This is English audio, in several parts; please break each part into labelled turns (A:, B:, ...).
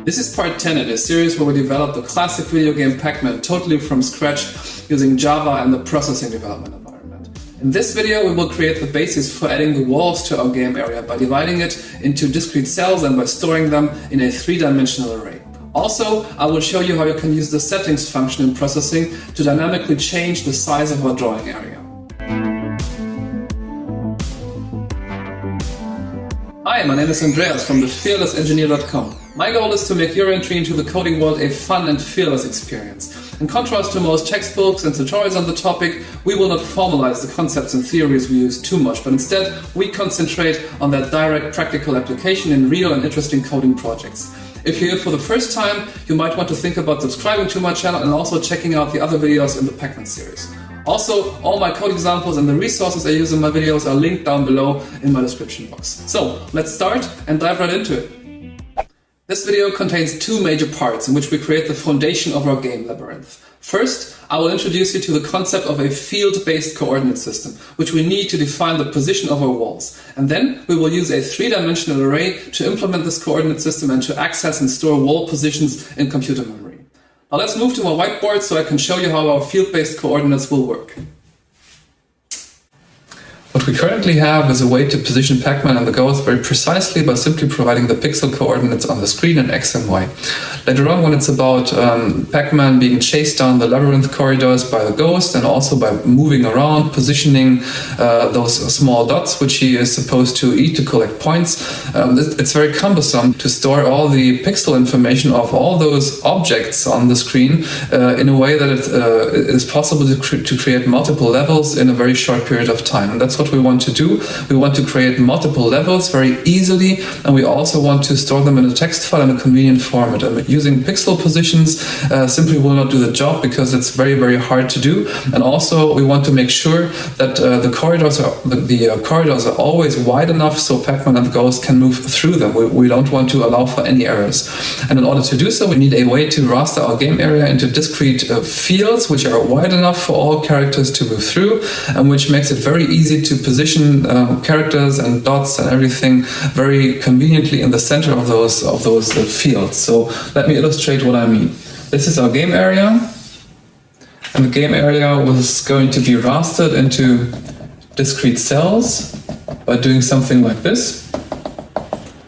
A: This is part 10 in a series where we develop the classic video game Pac-Man totally from scratch using Java and the processing development environment. In this video we will create the basis for adding the walls to our game area by dividing it into discrete cells and by storing them in a three-dimensional array. Also, I will show you how you can use the settings function in processing to dynamically change the size of our drawing area. Hi, my name is Andreas from thefearlessengineer.com. My goal is to make your entry into the coding world a fun and fearless experience. In contrast to most textbooks and tutorials on the topic, we will not formalize the concepts and theories we use too much, but instead we concentrate on that direct practical application in real and interesting coding projects. If you're here for the first time, you might want to think about subscribing to my channel and also checking out the other videos in the Pac-Man series. Also, all my code examples and the resources I use in my videos are linked down below in my description box. So, let's start and dive right into it. This video contains two major parts in which we create the foundation of our game labyrinth. First, I will introduce you to the concept of a field-based coordinate system, which we need to define the position of our walls. And then we will use a three-dimensional array to implement this coordinate system and to access and store wall positions in computer memory. Now let's move to my whiteboard so I can show you how our field-based coordinates will work. What we currently have is a way to position Pac-Man and the ghost very precisely by simply providing the pixel coordinates on the screen in X and Y. Later on, when it's about Pac-Man being chased down the labyrinth corridors by the ghost and also by moving around, positioning those small dots which he is supposed to eat to collect points, it's very cumbersome to store all the pixel information of all those objects on the screen in a way that it is possible to create multiple levels in a very short period of time. And that's what we want to do. We want to create multiple levels very easily, and we also want to store them in a text file in a convenient format. And using pixel positions simply will not do the job because it's very, very hard to do. And also we want to make sure that the corridors are always wide enough so Pac-Man and the ghost can move through them. We don't want to allow for any errors. And in order to do so, we need a way to raster our game area into discrete fields which are wide enough for all characters to move through, and which makes it very easy to position characters and dots and everything very conveniently in the center of those fields. So let me illustrate what I mean. This is our game area, and the game area was going to be rastered into discrete cells by doing something like this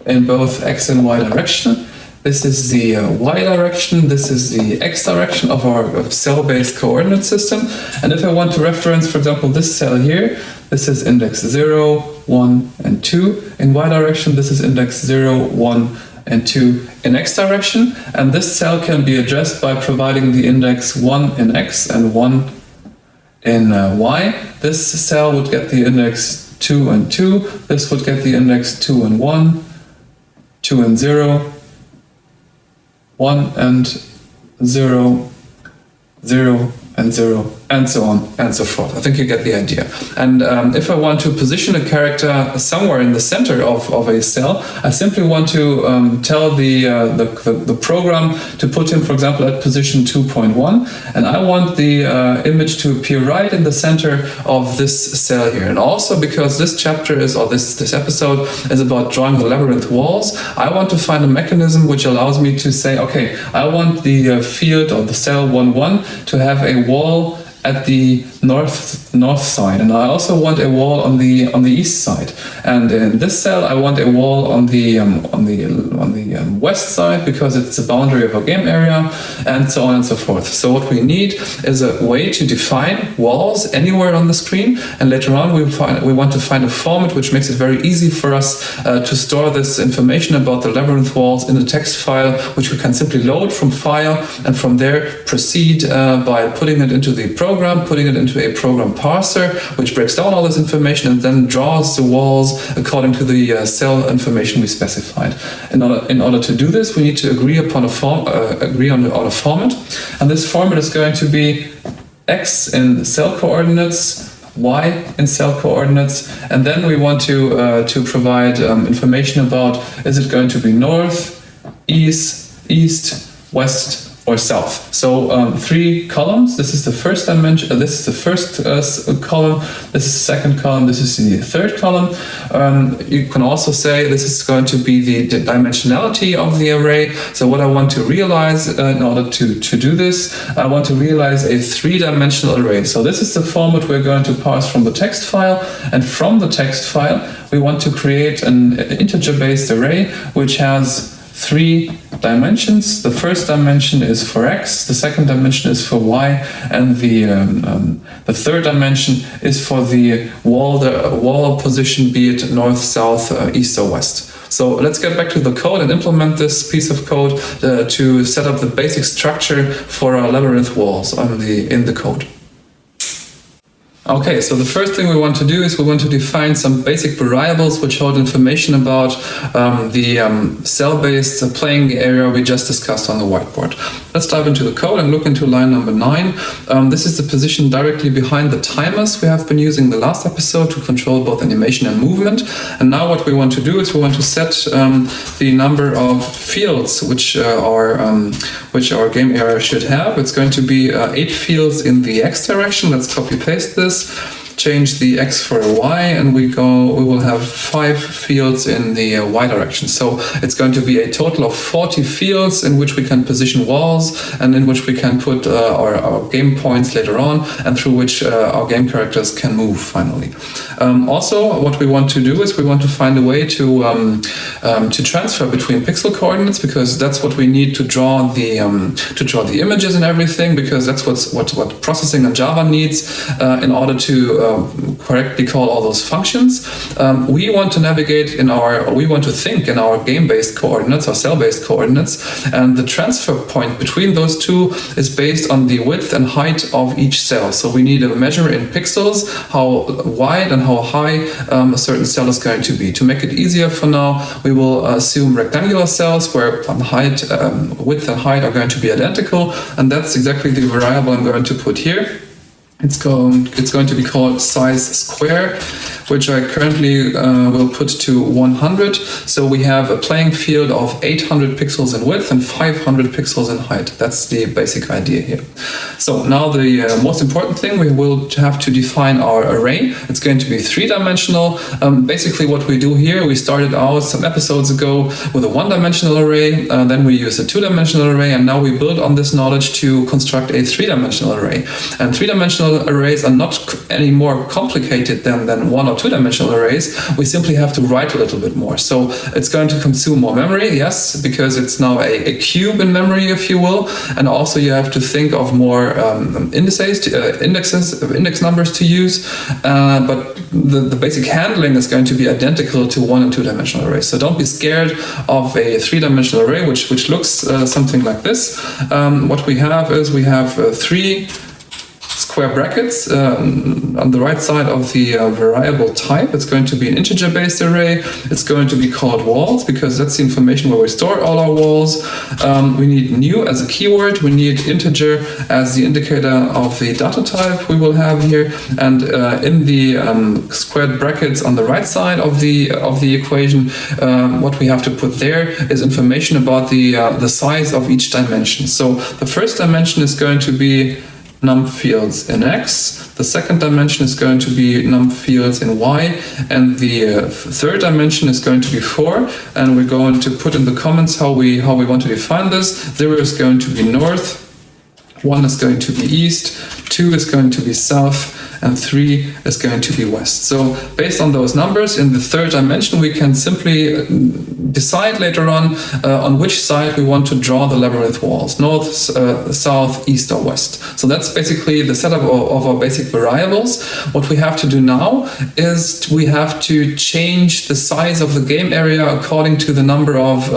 A: in both X and Y direction. This is the Y direction, this is the X direction of our cell-based coordinate system. And if I want to reference, for example, this cell here, this is index 0, 1, and 2. In Y direction, this is index 0, 1, and 2 in X direction. And this cell can be addressed by providing the index 1 in X and 1 in Y. This cell would get the index 2 and 2. This would get the index 2 and 1, 2 and 0, 1 and 0, 0 and 0, and so on and so forth. I think you get the idea. And if I want to position a character somewhere in the center of a cell, I simply want to tell the program to put him, for example, at position 2.1, and I want the image to appear right in the center of this cell here. And also because this chapter is, or this episode is about drawing the labyrinth walls, I want to find a mechanism which allows me to say, okay, I want the field or the cell 1.1 to have a wall at the north side, and I also want a wall on the east side. And in this cell, I want a wall on the west side because it's the boundary of our game area, and so on and so forth. So what we need is a way to define walls anywhere on the screen, and later on we want to find a format which makes it very easy for us to store this information about the labyrinth walls in a text file, which we can simply load from file, and from there proceed by putting it into the program, putting it into a program parser, which breaks down all this information and then draws the walls according to the cell information we specified. In order to do this, we need to agree on a format, and this format is going to be X in cell coordinates, Y in cell coordinates, and then we want to provide information about, is it going to be north, east, west, or south. So 3 columns. This is the first dimension. This is the first column. This is the second column. This is the third column. You can also say this is going to be the dimensionality of the array. So what I want to realize in order to do this, I want to realize a 3-dimensional array. So this is the format we're going to parse from the text file, and from the text file we want to create an integer-based array which has 3 dimensions. The first dimension is for x, the second dimension is for y, and the third dimension is for the wall position, be it north, south, east or west. So let's get back to the code and implement this piece of code to set up the basic structure for our labyrinth walls in the code. Okay, so the first thing we want to do is we want to define some basic variables which hold information about the cell-based playing area we just discussed on the whiteboard. Let's dive into the code and look into line number 9. This is the position directly behind the timers we have been using the last episode to control both animation and movement. And now what we want to do is we want to set the number of fields which our game area should have. It's going to be 8 fields in the x direction. Let's copy paste this. Change the x for a y, and we will have 5 fields in the y direction. So it's going to be a total of 40 fields in which we can position walls and in which we can put our game points later on, and through which our game characters can move finally. Also, what we want to do is we want to find a way to transfer between pixel coordinates, because that's what we need to draw the images and everything, because that's what processing in Java needs in order to correctly call all those functions. We want to think in our game-based coordinates or cell-based coordinates, and the transfer point between those two is based on the width and height of each cell. So we need to measure in pixels how wide and how high a certain cell is going to be. To make it easier for now, we will assume rectangular cells where width and height are going to be identical, and that's exactly the variable I'm going to put here. It's going to be called size square, which I currently will put to 100. So we have a playing field of 800 pixels in width and 500 pixels in height. That's the basic idea here. So now the most important thing, we will have to define our array. It's going to be 3-dimensional. Basically what we do here, we started out some episodes ago with a 1-dimensional array, then we use a 2-dimensional array, and now we build on this knowledge to construct a 3-dimensional array. And 3-dimensional arrays are not any more complicated than 1- or 2-dimensional arrays. We simply have to write a little bit more. So it's going to consume more memory, yes, because it's now a cube in memory, if you will. And also you have to think of more index numbers to use. But the basic handling is going to be identical to 1- and 2-dimensional arrays. So don't be scared of a 3-dimensional array, which looks something like this. What we have is we have 3 square brackets on the right side of the variable type. It's going to be an integer-based array. It's going to be called walls, because that's the information where we store all our walls. We need new as a keyword. We need integer as the indicator of the data type we will have here. And in the squared brackets on the right side of the equation, what we have to put there is information about the size of each dimension. So the first dimension is going to be num fields in x, the second dimension is going to be num fields in y, and the third dimension is going to be 4, and we're going to put in the comments how we want to define this. 0 is going to be north, 1 is going to be east, 2 is going to be south, and 3 is going to be west. So based on those numbers in the third dimension, we can simply decide later on which side we want to draw the labyrinth walls, north, south, east or west. So that's basically the setup of our basic variables. What we have to do now is we have to change the size of the game area according to the number of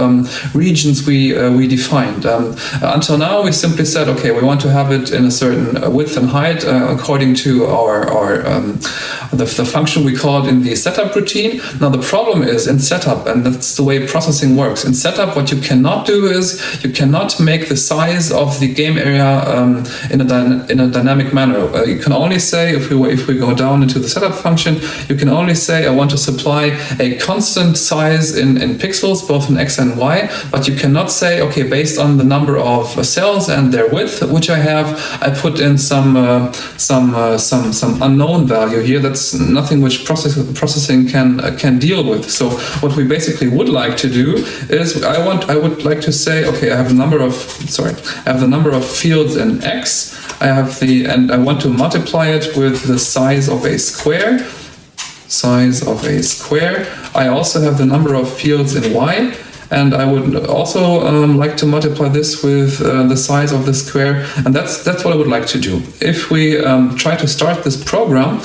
A: regions we defined. Until now we simply said, okay, we want to have it in a certain width and height according to our the function we called in the setup routine. Now the problem is in setup, and that's the way processing works. In setup, what you cannot do is you cannot make the size of the game area in a dynamic manner. You can only say, if we go down into the setup function, you can only say I want to supply a constant size in pixels, both in X and Y, but you cannot say, okay, based on the number of cells and their width, which I have, I put in some unknown value here. That's nothing which processing can deal with. So what we basically would like to do is I would like to say, okay, I have the number of fields in X. And I want to multiply it with the size of a square. I also have the number of fields in Y, and I would also like to multiply this with the size of the square, and that's what I would like to do. If we try to start this program,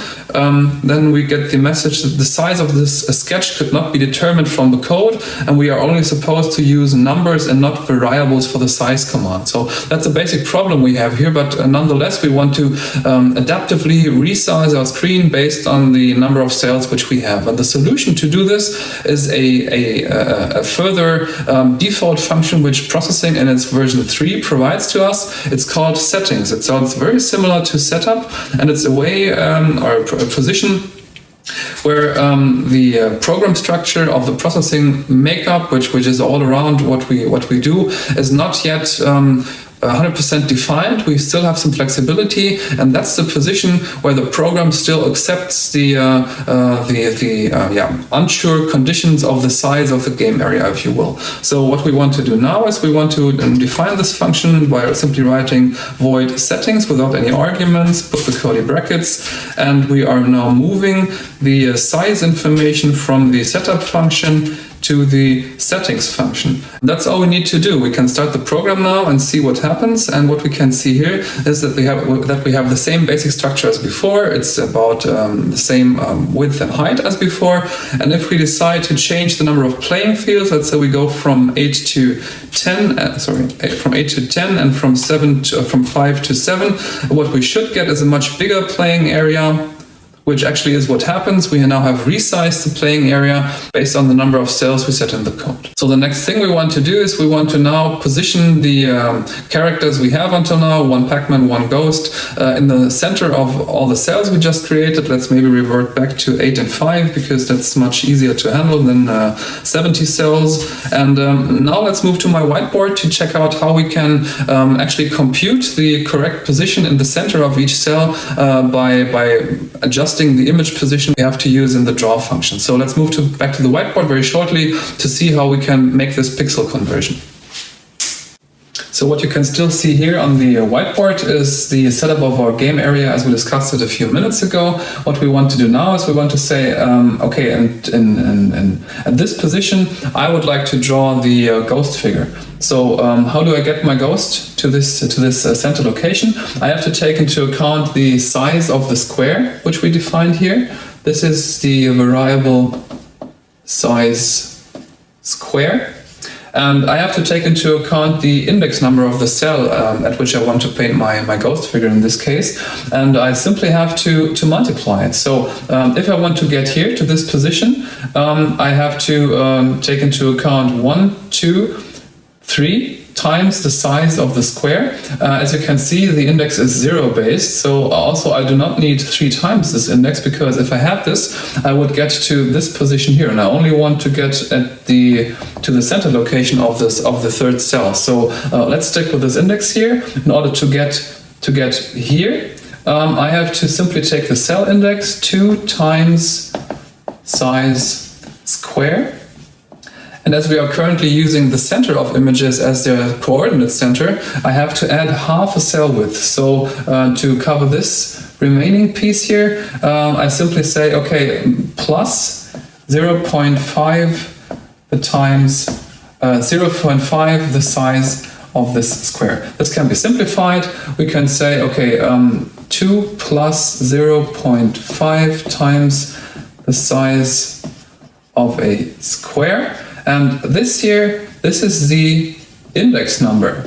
A: then we get the message that the size of this sketch could not be determined from the code, and we are only supposed to use numbers and not variables for the size command. So that's a basic problem we have here, but nonetheless we want to adaptively resize our screen based on the number of cells which we have. And the solution to do this is a further default function which processing in its version 3 provides to us. It's called settings. It sounds very similar to setup, and it's a way or a position where the program structure of the processing makeup, which is all around what we do, is not yet 100% defined. We still have some flexibility, and that's the position where the program still accepts the unsure conditions of the size of the game area, if you will. So what we want to do now is we want to define this function by simply writing void settings without any arguments, put the curly brackets, and we are now moving the size information from the setup function to the settings function. That's all we need to do. We can start the program now and see what happens. And what we can see here is that we have the same basic structure as before. It's about the same width and height as before. And if we decide to change the number of playing fields, let's say we go from 8 to 10, from 8 to 10 and from 5 to 7, what we should get is a much bigger playing area, which actually is what happens. We now have resized the playing area based on the number of cells we set in the code. So the next thing we want to do is we want to now position the characters we have until now, one Pac-Man, one Ghost, in the center of all the cells we just created. Let's maybe revert back to 8 and 5 because that's much easier to handle than 70 cells. And now let's move to my whiteboard to check out how we can actually compute the correct position in the center of each cell by adjusting the image position we have to use in the draw function. So let's move back to the whiteboard very shortly to see how we can make this pixel conversion. So what you can still see here on the whiteboard is the setup of our game area as we discussed it a few minutes ago. What we want to do now is we want to say, okay, and at this position, I would like to draw the ghost figure. So how do I get my ghost to this center location? I have to take into account the size of the square, which we defined here. This is the variable size square. And I have to take into account the index number of the cell at which I want to paint my ghost figure in this case. And I simply have to multiply it. So if I want to get here to this position, I have to take into account 1, 2, 3 times the size of the square. As you can see, the index is 0 based, so also I do not need 3 times this index, because if I had this, I would get to this position here, and I only want to get to the center location of the third cell. So let's stick with this index here. In order to get here, I have to simply take the cell index 2 times size square. And as we are currently using the center of images as their coordinate center, I have to add half a cell width. So to cover this remaining piece here, I simply say, okay, plus 0.5 times 0.5 the size of this square. This can be simplified. We can say, okay, 2 plus 0.5 times the size of a square. And this here, this is the index number.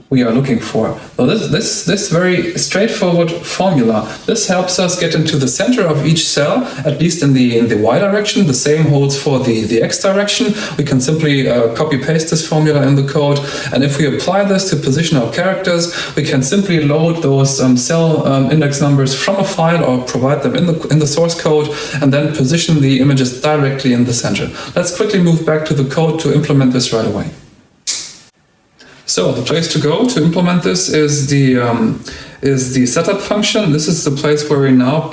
A: we are looking for. So this very straightforward formula, this helps us get into the center of each cell, at least in the Y direction. The same holds for the X direction. We can simply copy paste this formula in the code, and if we apply this to position our characters, we can simply load those cell index numbers from a file or provide them in the source code, and then position the images directly in the center. Let's quickly move back to the code to implement this right away. So the place to go to implement this is the setup function. This is the place where we now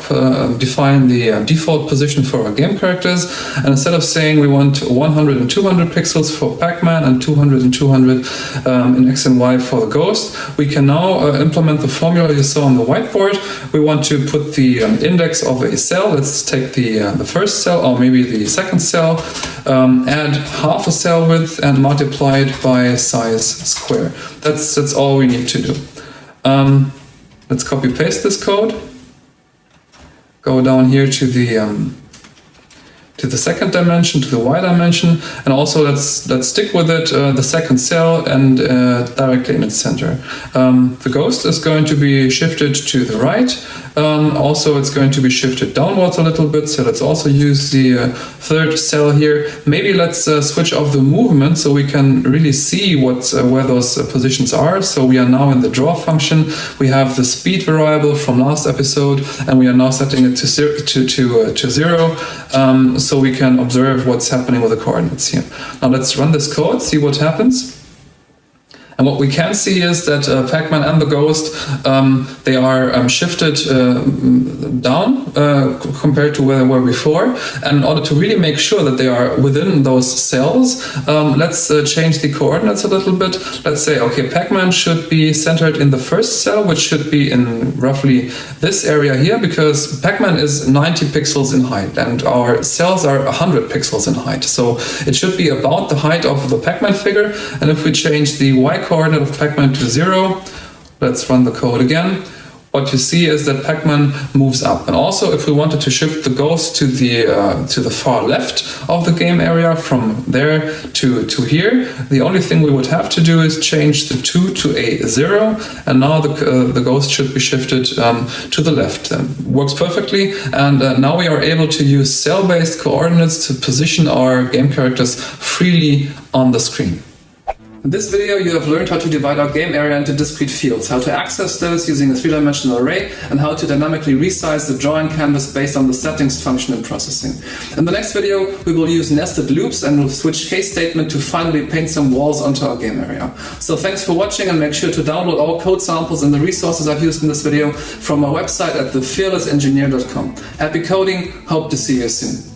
A: define the default position for our game characters. And instead of saying we want 100 and 200 pixels for Pac-Man and 200 and 200 in X and Y for the Ghost, we can now implement the formula you saw on the whiteboard. We want to put the index of a cell. Let's take the first cell, or maybe the second cell, add half a cell width and multiply it by size square. That's all we need to do. Let's copy paste this code. Go down here to the second dimension, to the Y dimension, and also let's stick with it, the second cell, and directly in its center. The Ghost is going to be shifted to the right. Also, it's going to be shifted downwards a little bit, so let's also use the third cell here. Maybe let's switch off the movement so we can really see where those positions are. So we are now in the draw function. We have the speed variable from last episode, and we are now setting it to zero, so we can observe what's happening with the coordinates here. Now let's run this code, see what happens. And what we can see is that Pac-Man and the Ghost, they are shifted down compared to where they were before. And in order to really make sure that they are within those cells, let's change the coordinates a little bit. Let's say, okay, Pac-Man should be centered in the first cell, which should be in roughly this area here, because Pac-Man is 90 pixels in height and our cells are 100 pixels in height. So it should be about the height of the Pac-Man figure. And if we change the Y coordinate of Pac-Man to 0, let's run the code again. What you see is that Pac-Man moves up. And also, if we wanted to shift the Ghost to the far left of the game area, from there to here, the only thing we would have to do is change the 2 to a 0, and now the Ghost should be shifted to the left. Works perfectly, and now we are able to use cell-based coordinates to position our game characters freely on the screen. In this video you have learned how to divide our game area into discrete fields, how to access those using a 3-dimensional array, and how to dynamically resize the drawing canvas based on the settings function in processing. In the next video we will use nested loops and we'll switch case statement to finally paint some walls onto our game area. So thanks for watching, and make sure to download all code samples and the resources I've used in this video from our website at thefearlessengineer.com. Happy coding, hope to see you soon.